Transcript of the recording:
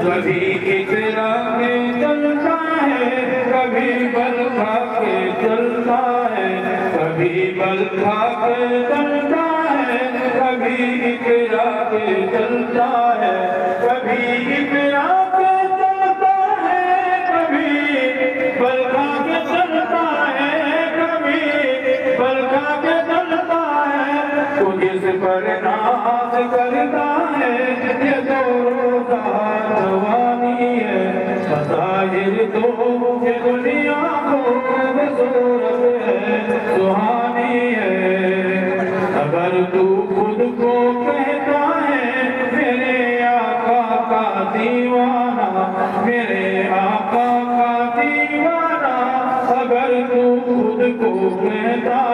کبھی اترا کے چلتا ہے کبھی بل کھا کے چلتا ہے کبھی بل کھا کے چلتا ہے کبھی اترا کے چلتا ہے کبھی اترا کے چلتا ہے کبھی بل کھا کے چلتا ہے کبھی بل کھا کے چلتا ہے تو جس پر ناز کرتا ہے یہ تو روزہ جوانی ہے بظاہر تو یہ دنیا خوبصورت ہے سہانی ہے اگر تو خود کو کہتا ہے میرے آقا کا دیوانہ میرے آقا کا دیوانہ اگر تو خود کو کہتا